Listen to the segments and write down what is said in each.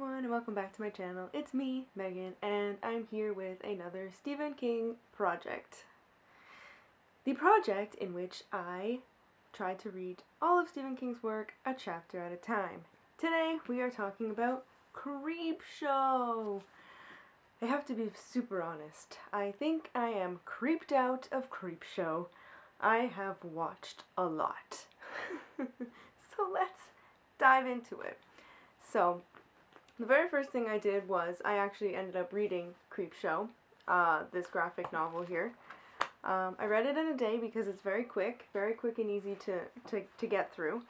everyone, and welcome back to my channel. It's me, Megan, and I'm here with another Stephen King project. The project in which I try to read all of Stephen King's work a chapter at a time. Today we are talking about Creepshow. I have to be super honest. I think I am creeped out of Creepshow. I have watched a lot. So let's dive into it. So, the very first thing I did was I actually ended up reading Creepshow, this graphic novel here. I read it in a day because it's very quick and easy to get through.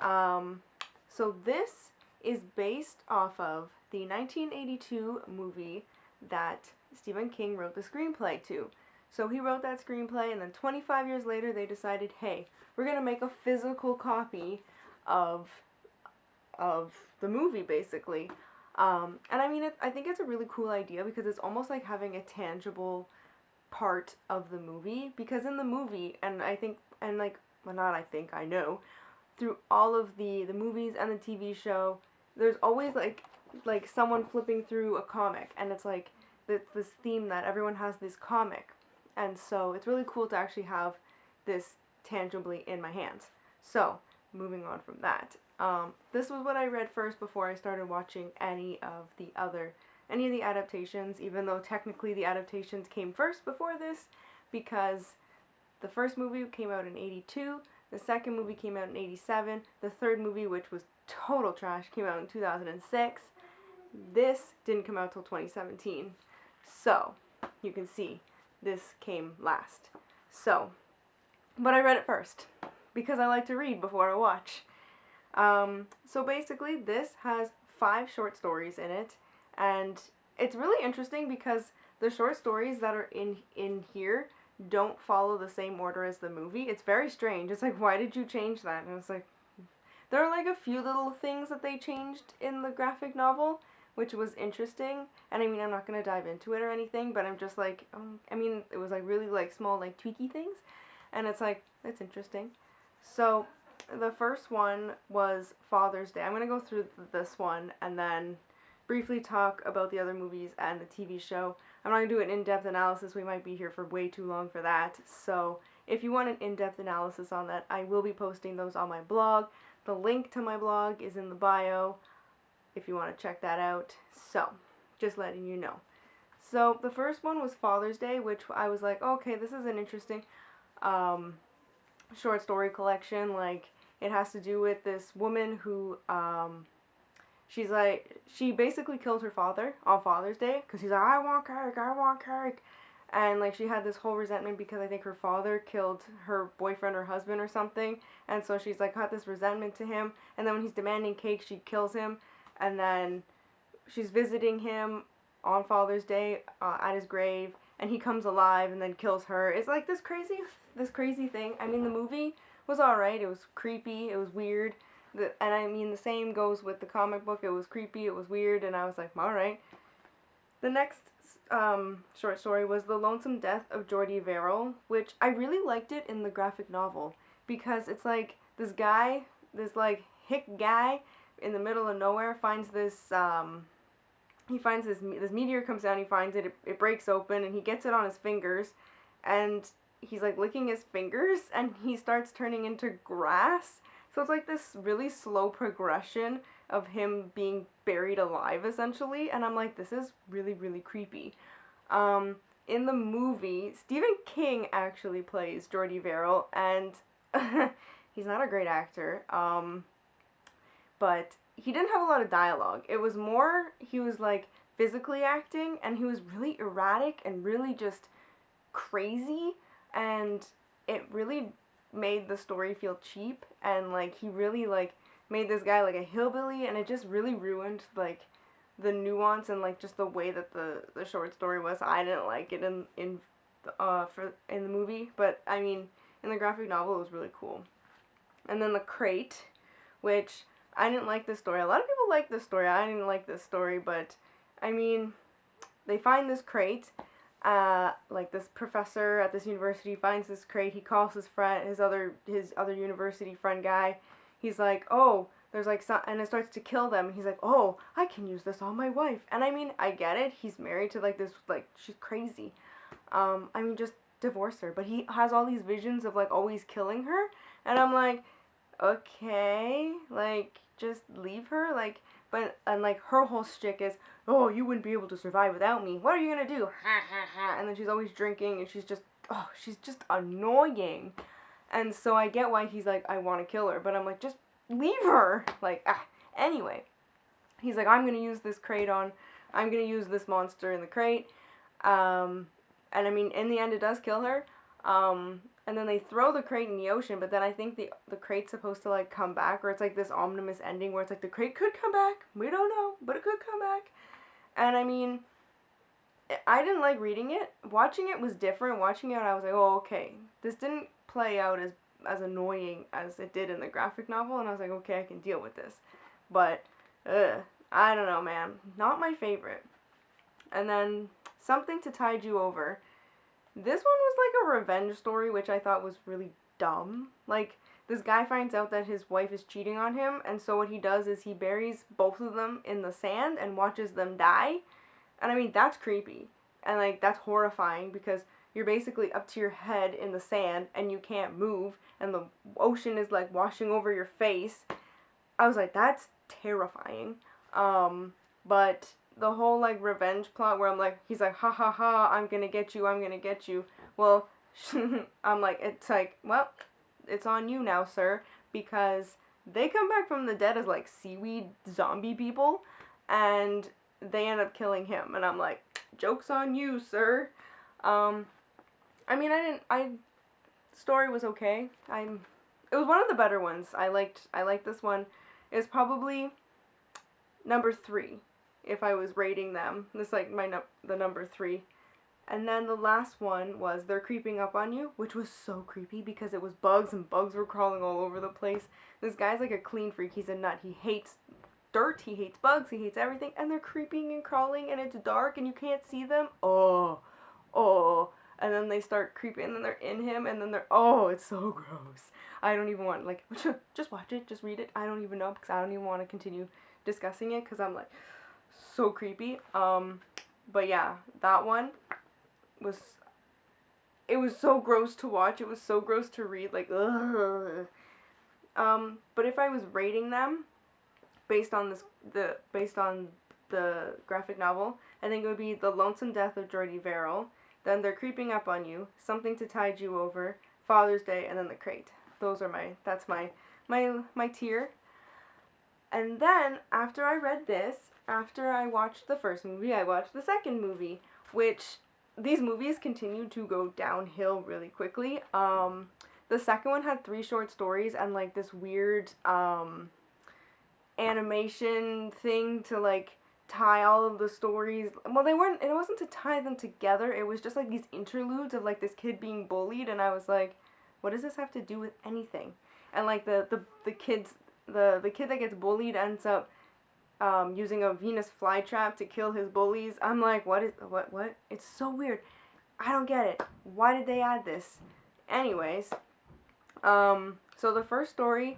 So this is based off of the 1982 movie that Stephen King wrote the screenplay to. So he wrote that screenplay, and then 25 years later they decided, hey, we're going to make a physical copy of the movie, basically. And I mean, I think it's a really cool idea because it's almost like having a tangible part of the movie. Because in the movie, and I think, and like, well, not I think, I know, through all of the movies and the TV show, there's always like someone flipping through a comic, and it's like this theme that everyone has this comic. And so it's really cool to actually have this tangibly in my hands. So, moving on from that. This was what I read first before I started watching any of the adaptations, even though technically the adaptations came first before this, because the first movie came out in 82, the second movie came out in 87, the third movie, which was total trash, came out in 2006. This didn't come out till 2017. So, you can see, this came last. So, but I read it first, because I like to read before I watch. So basically this has 5 short stories in it, and it's really interesting because the short stories that are in here don't follow the same order as the movie. It's very strange. It's like, why did you change that? And it's like, there are like a few little things that they changed in the graphic novel, which was interesting. And I mean, I'm not going to dive into it or anything, but I'm just like, I mean, it was like really like small like tweaky things, and it's like, it's interesting. So the first one was Father's Day. I'm going to go through this one and then briefly talk about the other movies and the TV show. I'm not going to do an in-depth analysis. We might be here for way too long for that. So if you want an in-depth analysis on that, I will be posting those on my blog. The link to my blog is in the bio if you want to check that out. So, just letting you know. So the first one was Father's Day, which I was like, okay, this is an interesting short story collection. Like, it has to do with this woman who, she basically killed her father on Father's Day, because she's like, I want cake, and like, she had this whole resentment because I think her father killed her boyfriend or husband or something, and so she's like got this resentment to him, and then when he's demanding cake, she kills him, and then she's visiting him on Father's Day at his grave, and he comes alive and then kills her. It's like this crazy thing. I mean, the movie was alright. It was creepy. It was weird. And I mean, the same goes with the comic book. It was creepy. It was weird. And I was like, alright. The next short story was The Lonesome Death of Jordy Verrill, which I really liked it in the graphic novel, because it's like this guy, this like hick guy in the middle of nowhere finds this, he finds this meteor comes down, he finds it, it breaks open, and he gets it on his fingers, and he's like licking his fingers, and he starts turning into grass. So it's like this really slow progression of him being buried alive, essentially, and I'm like, this is really, really creepy. In the movie, Stephen King actually plays Jordy Verrill, and he's not a great actor, but he didn't have a lot of dialogue. It was more, he was like physically acting, and he was really erratic and really just crazy, and it really made the story feel cheap, and like he really like made this guy like a hillbilly, and it just really ruined like the nuance and like just the way that the short story was. I didn't like it in the movie, but I mean, in the graphic novel it was really cool. And then The Crate, which I didn't like this story. A lot of people like this story. I didn't like this story, but I mean, they find this crate. Like this professor at this university finds this crate. He calls his friend, his other university friend guy. He's like, oh, there's like some, and it starts to kill them, and he's like, oh, I can use this on my wife. And I mean, I get it, he's married to like this, like, she's crazy. I mean, just divorce her. But he has all these visions of like always killing her, and I'm like, okay, like, just leave her, like. But, and like, her whole shtick is, oh, you wouldn't be able to survive without me, what are you gonna do? Ha ha ha. And then she's always drinking, and she's just annoying. And so I get why he's like, I want to kill her, but I'm like, just leave her. Like, anyway, he's like, I'm gonna use this monster in the crate. And I mean, in the end, it does kill her. And then they throw the crate in the ocean, but then I think the crate's supposed to like come back, or it's like this ominous ending where it's like the crate could come back. We don't know, but it could come back. And I mean, I didn't like reading it. Watching it was different. Watching it, I was like, oh, okay, this didn't play out as annoying as it did in the graphic novel, and I was like, okay, I can deal with this. But, I don't know, man. Not my favorite. And then, Something to Tide You Over. This one was like a revenge story, which I thought was really dumb. Like, this guy finds out that his wife is cheating on him, and so what he does is he buries both of them in the sand and watches them die. And I mean, that's creepy. And like, that's horrifying, because you're basically up to your head in the sand and you can't move, and the ocean is like washing over your face. I was like, that's terrifying. But the whole like revenge plot where I'm like, he's like, ha ha ha, I'm gonna get you, I'm gonna get you. Well, I'm like, it's like, well, it's on you now, sir, because they come back from the dead as like seaweed zombie people, and they end up killing him, and I'm like, joke's on you, sir. I mean, story was okay. It was one of the better ones. I liked this one. It's probably number 3 if I was rating them. This is like the number 3. And then the last one was They're Creeping Up on You, which was so creepy because it was bugs, and bugs were crawling all over the place. This guy's like a clean freak. He's a nut. He hates dirt, he hates bugs, he hates everything, and they're creeping and crawling, and it's dark and you can't see them. Oh. And then they start creeping, and then they're in him, and then it's so gross. I don't even want, like, just watch it, just read it. I don't even know, because I don't even want to continue discussing it, because I'm like, so creepy. But yeah, that one was, it was so gross to watch, it was so gross to read, like, ugh. But if I was rating them based on the graphic novel, I think it would be The Lonesome Death of Jordy Verrill, then They're Creeping Up on You, Something to Tide You Over, Father's Day, and then The Crate. That's my tier. And then, after I read this, after I watched the first movie, I watched the second movie, which these movies continue to go downhill really quickly. The second one had 3 short stories and like this weird animation thing to like tie all of the stories. Well, it wasn't to tie them together, it was just like these interludes of like this kid being bullied, and I was like, what does this have to do with anything? And like the kid that gets bullied ends up using a Venus flytrap to kill his bullies. I'm like, what? It's so weird. I don't get it. Why did they add this? Anyways, so the first story,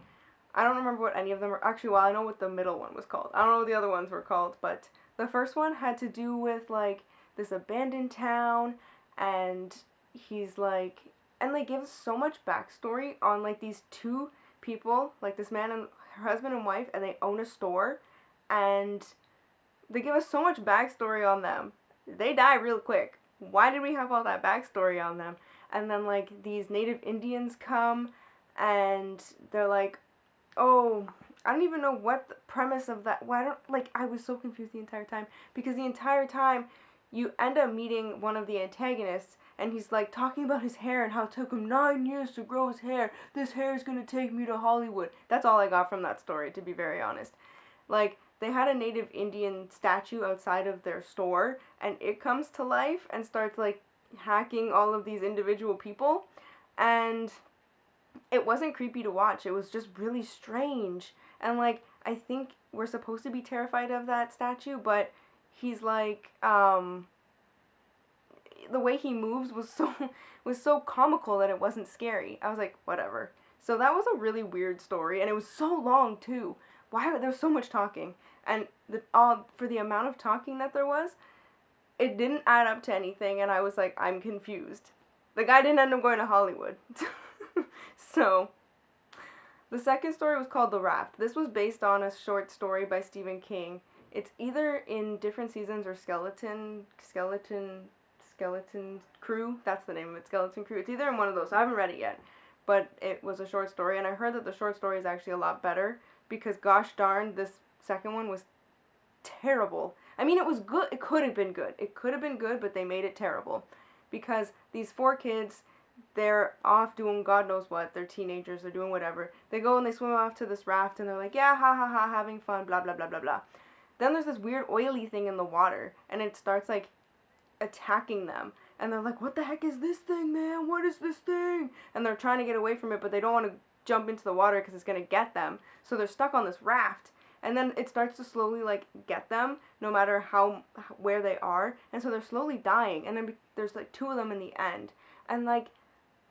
I don't remember what any of them were. Actually, well, I know what the middle one was called. I don't know what the other ones were called, but the first one had to do with like this abandoned town, and he's like, and they give so much backstory on like these 2 people, like this man and her husband and wife, and they own a store, and they give us so much backstory on them. They die real quick. Why did we have all that backstory on them? And then like these native Indians come, and they're like, oh, I don't even know what the premise of that. Well, I was so confused the entire time, because the entire time you end up meeting one of the antagonists, and he's like talking about his hair and how it took him 9 years to grow his hair. This hair is gonna take me to Hollywood. That's all I got from that story, to be very honest. Like, they had a native Indian statue outside of their store, and it comes to life and starts like hacking all of these individual people, and it wasn't creepy to watch. It was just really strange. And like, I think we're supposed to be terrified of that statue, but he's like, the way he moves was so comical that it wasn't scary. I was like, whatever. So that was a really weird story, and it was so long too. why there was so much talking, and for the amount of talking that there was, it didn't add up to anything, and I was like, I'm confused. The guy didn't end up going to Hollywood. So, the second story was called The Raft. This was based on a short story by Stephen King. It's either in Different Seasons or Skeleton Crew. That's the name of it, Skeleton Crew. It's either in one of those. I haven't read it yet, but it was a short story, and I heard that the short story is actually a lot better, because gosh darn, this second one was terrible. I mean, it was good. It could have been good. It could have been good, but they made it terrible, because these 4 kids, they're off doing God knows what. They're teenagers. They're doing whatever. They go and they swim off to this raft, and they're like, yeah, ha ha ha, having fun, blah blah blah blah blah. Then there's this weird oily thing in the water, and it starts like attacking them, and they're like, what the heck is this thing, man? What is this thing? And they're trying to get away from it, but they don't want to jump into the water because it's going to get them, so they're stuck on this raft, and then it starts to slowly like get them, no matter where they are, and so they're slowly dying, and then there's like 2 of them in the end, and like,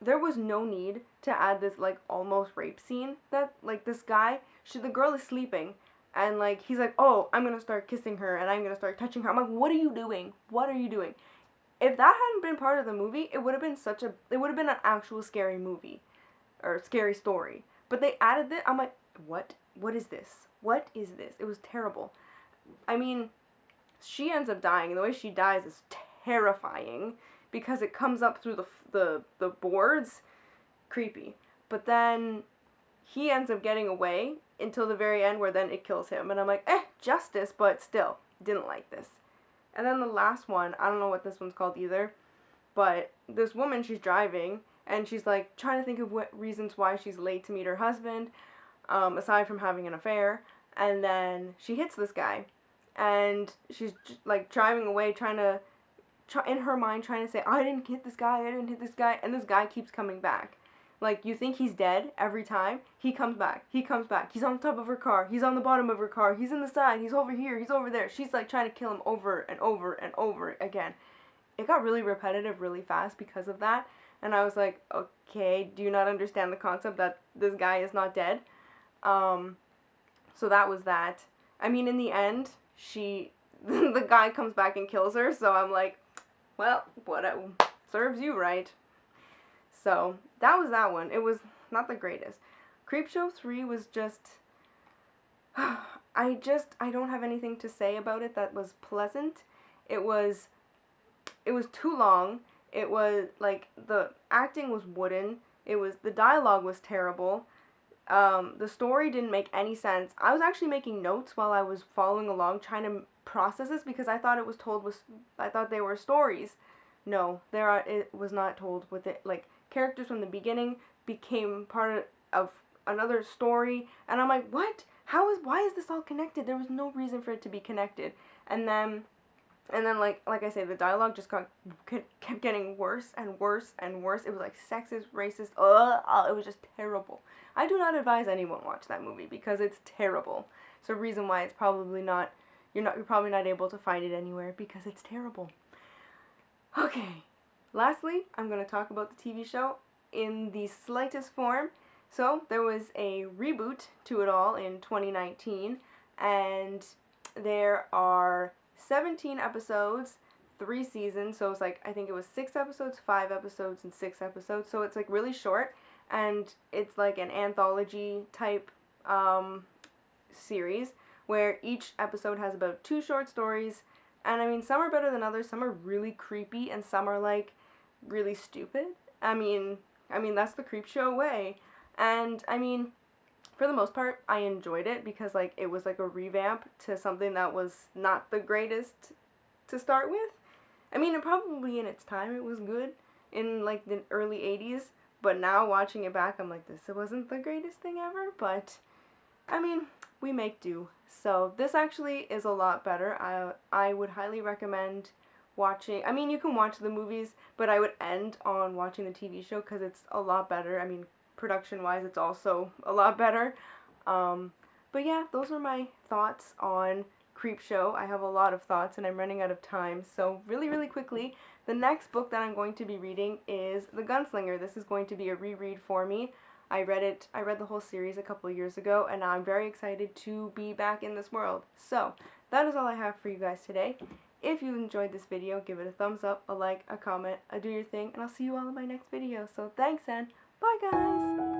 there was no need to add this like almost rape scene, that like this guy, the girl is sleeping, and like, he's like, oh, I'm gonna start kissing her, and I'm gonna start touching her. I'm like, what are you doing? What are you doing? If that hadn't been part of the movie, it would have been an actual scary movie, or scary story. But they added this. I'm like, what? What is this? What is this? It was terrible. I mean, she ends up dying, and the way she dies is terrifying, because it comes up through the boards. Creepy. But then he ends up getting away until the very end, where then it kills him. And I'm like, justice, but still, didn't like this. And then the last one, I don't know what this one's called either, but this woman, she's driving, and she's like trying to think of what reasons why she's late to meet her husband, aside from having an affair. And then she hits this guy, and she's like driving away, in her mind trying to say, I didn't hit this guy, and this guy keeps coming back. Like, you think he's dead every time. He comes back. He's on top of her car. He's on the bottom of her car. He's in the side. He's over here. He's over there. She's, like, trying to kill him over and over and over again. It got really repetitive really fast because of that. And I was like, okay, do you not understand the concept that this guy is not dead? So that was that. I mean, in the end, the guy comes back and kills her. So I'm like, well, serves you right. So, that was that one. It was not the greatest. Creepshow 3 was just, I don't have anything to say about it that was pleasant. It was too long. It was, like, the acting was wooden. The dialogue was terrible. The story didn't make any sense. I was actually making notes while I was following along, trying to process this, because I thought I thought they were stories. No, it was not told with it, like, characters from the beginning became part of another story, and I'm like, what? Why is this all connected? There was no reason for it to be connected. And then like I say, the dialogue just kept getting worse and worse and worse. It was like sexist, racist. It was just terrible. I do not advise anyone watch that movie, because it's terrible. So reason why it's probably not, you're probably not able to find it anywhere, because it's terrible. Okay. Lastly, I'm going to talk about the TV show in the slightest form. So, there was a reboot to it all in 2019, and there are 17 episodes, 3 seasons, so it's like, I think it was 6 episodes, 5 episodes, and 6 episodes, so it's like really short, and it's like an anthology type series, where each episode has about 2 short stories, and I mean, some are better than others, some are really creepy, and some are like really stupid. I mean that's the Creepshow way. And I mean, for the most part, I enjoyed it, because like it was like a revamp to something that was not the greatest to start with. I mean, probably in its time it was good in like the early 80s, but now watching it back, I'm like, this wasn't the greatest thing ever, but I mean, we make do. So this actually is a lot better. I would highly recommend watching. I mean, you can watch the movies, but I would end on watching the TV show, because it's a lot better. I mean, production-wise, it's also a lot better. But yeah, those are my thoughts on Creepshow. I have a lot of thoughts, and I'm running out of time. So really, really quickly, the next book that I'm going to be reading is The Gunslinger. This is going to be a reread for me. I read the whole series a couple years ago, and I'm very excited to be back in this world. So, that is all I have for you guys today. If you enjoyed this video, give it a thumbs up, a like, a comment, do your thing, and I'll see you all in my next video. So, thanks and bye guys!